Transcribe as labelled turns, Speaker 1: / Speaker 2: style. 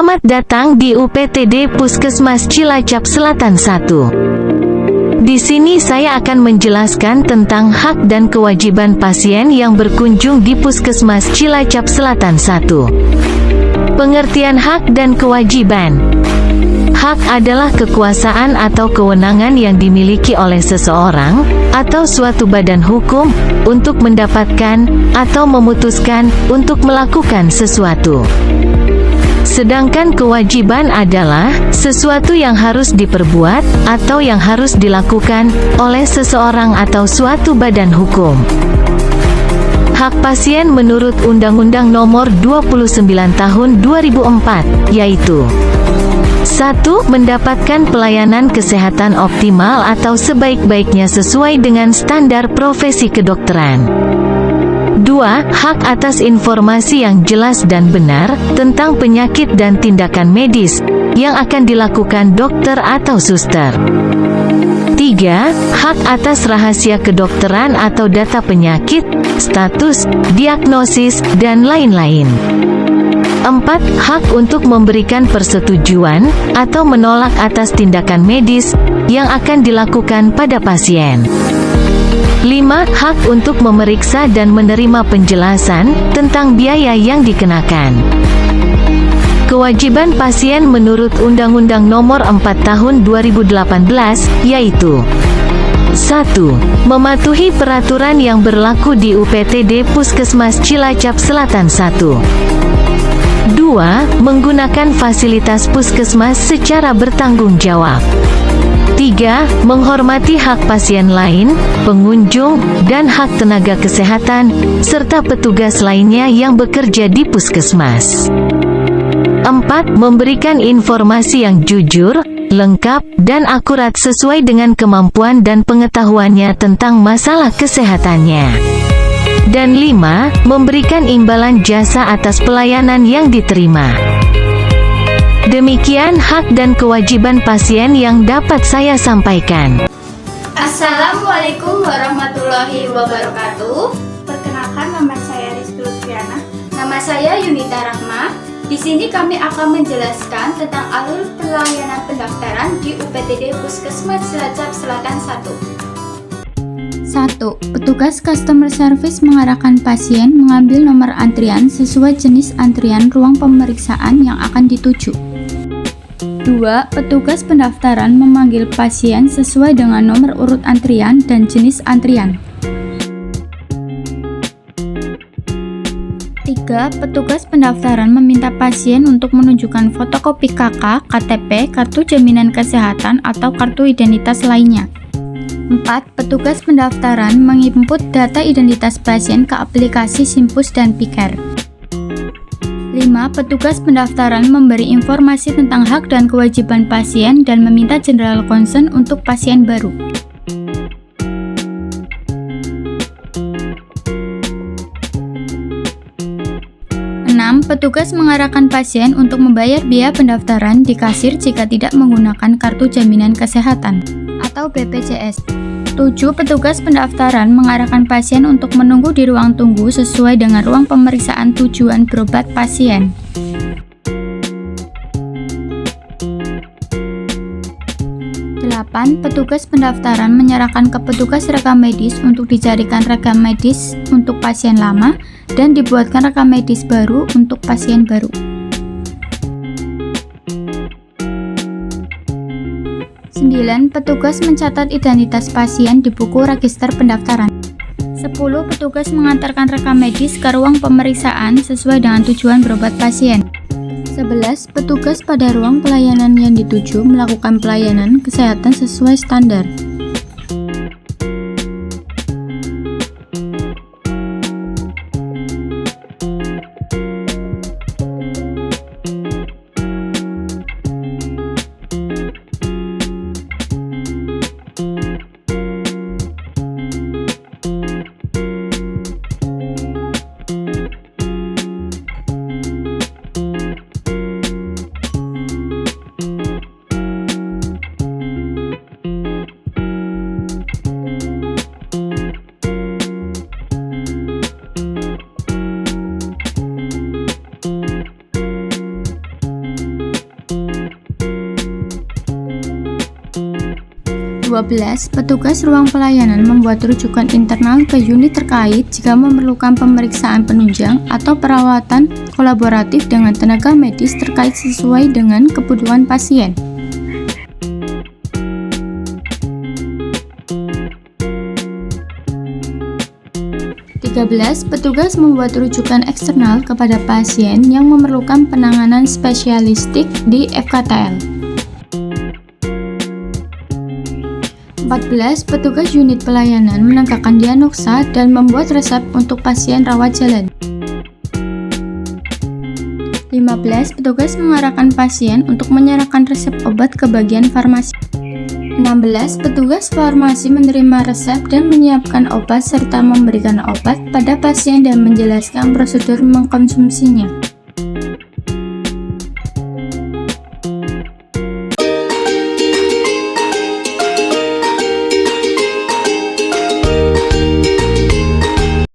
Speaker 1: Selamat datang di UPTD Puskesmas Cilacap Selatan 1. Di sini saya akan menjelaskan tentang hak dan kewajiban pasien yang berkunjung di Puskesmas Cilacap Selatan 1. Pengertian hak dan kewajiban. Hak adalah kekuasaan atau kewenangan yang dimiliki oleh seseorang atau suatu badan hukum untuk mendapatkan atau memutuskan untuk melakukan sesuatu. Sedangkan kewajiban adalah sesuatu yang harus diperbuat atau yang harus dilakukan oleh seseorang atau suatu badan hukum. Hak pasien menurut Undang-Undang Nomor 29 Tahun 2004, yaitu 1. Mendapatkan pelayanan kesehatan optimal atau sebaik-baiknya sesuai dengan standar profesi kedokteran. 2. Hak atas informasi yang jelas dan benar tentang penyakit dan tindakan medis yang akan dilakukan dokter atau suster. 3. Hak atas rahasia kedokteran atau data penyakit, status, diagnosis, dan lain-lain. 4. Hak untuk memberikan persetujuan atau menolak atas tindakan medis yang akan dilakukan pada pasien. 5. Hak untuk memeriksa dan menerima penjelasan tentang biaya yang dikenakan. Kewajiban pasien menurut Undang-Undang Nomor 4 Tahun 2018, yaitu 1. Mematuhi peraturan yang berlaku di UPTD Puskesmas Cilacap Selatan 1. 2. Menggunakan fasilitas puskesmas secara bertanggung jawab. 3. Menghormati hak pasien lain, pengunjung, dan hak tenaga kesehatan, serta petugas lainnya yang bekerja di puskesmas. 4. Memberikan informasi yang jujur, lengkap, dan akurat sesuai dengan kemampuan dan pengetahuannya tentang masalah kesehatannya. Dan 5. Memberikan imbalan jasa atas pelayanan yang diterima. Demikian hak dan kewajiban pasien yang dapat saya sampaikan.
Speaker 2: Assalamualaikum warahmatullahi wabarakatuh.
Speaker 3: Perkenalkan, nama saya Rizky Lutfiana.
Speaker 2: Nama saya Yunita Rahma. Di sini kami akan menjelaskan tentang alur pelayanan pendaftaran di UPTD Puskesmas Cilacap Selatan 1.
Speaker 3: 1. Petugas customer service mengarahkan pasien mengambil nomor antrian sesuai jenis antrian ruang pemeriksaan yang akan dituju. 2. Petugas pendaftaran memanggil pasien sesuai dengan nomor urut antrian dan jenis antrian. 3. Petugas pendaftaran meminta pasien untuk menunjukkan fotokopi KK, KTP, kartu jaminan kesehatan, atau kartu identitas lainnya. 4. Petugas pendaftaran menginput data identitas pasien ke aplikasi Simpus dan Piker. 5. Petugas pendaftaran memberi informasi tentang hak dan kewajiban pasien dan meminta general concern untuk pasien baru. 6. Petugas mengarahkan pasien untuk membayar biaya pendaftaran di kasir jika tidak menggunakan kartu jaminan kesehatan atau BPJS. 7. Petugas pendaftaran mengarahkan pasien untuk menunggu di ruang tunggu sesuai dengan ruang pemeriksaan tujuan berobat pasien. 8. Petugas pendaftaran menyerahkan ke petugas rekam medis untuk dicarikan rekam medis untuk pasien lama dan dibuatkan rekam medis baru untuk pasien baru. 9. Petugas mencatat identitas pasien di buku register pendaftaran. 10. Petugas mengantarkan rekam medis ke ruang pemeriksaan sesuai dengan tujuan berobat pasien. 11. Petugas pada ruang pelayanan yang dituju melakukan pelayanan kesehatan sesuai standar. 12. Petugas ruang pelayanan membuat rujukan internal ke unit terkait jika memerlukan pemeriksaan penunjang atau perawatan kolaboratif dengan tenaga medis terkait sesuai dengan kebutuhan pasien. 13. Petugas membuat rujukan eksternal kepada pasien yang memerlukan penanganan spesialistik di FKTL. 14. Petugas unit pelayanan menegakkan diagnosa dan membuat resep untuk pasien rawat jalan. 15. Petugas mengarahkan pasien untuk menyerahkan resep obat ke bagian farmasi. 16. Petugas farmasi menerima resep dan menyiapkan obat serta memberikan obat pada pasien dan menjelaskan prosedur mengkonsumsinya.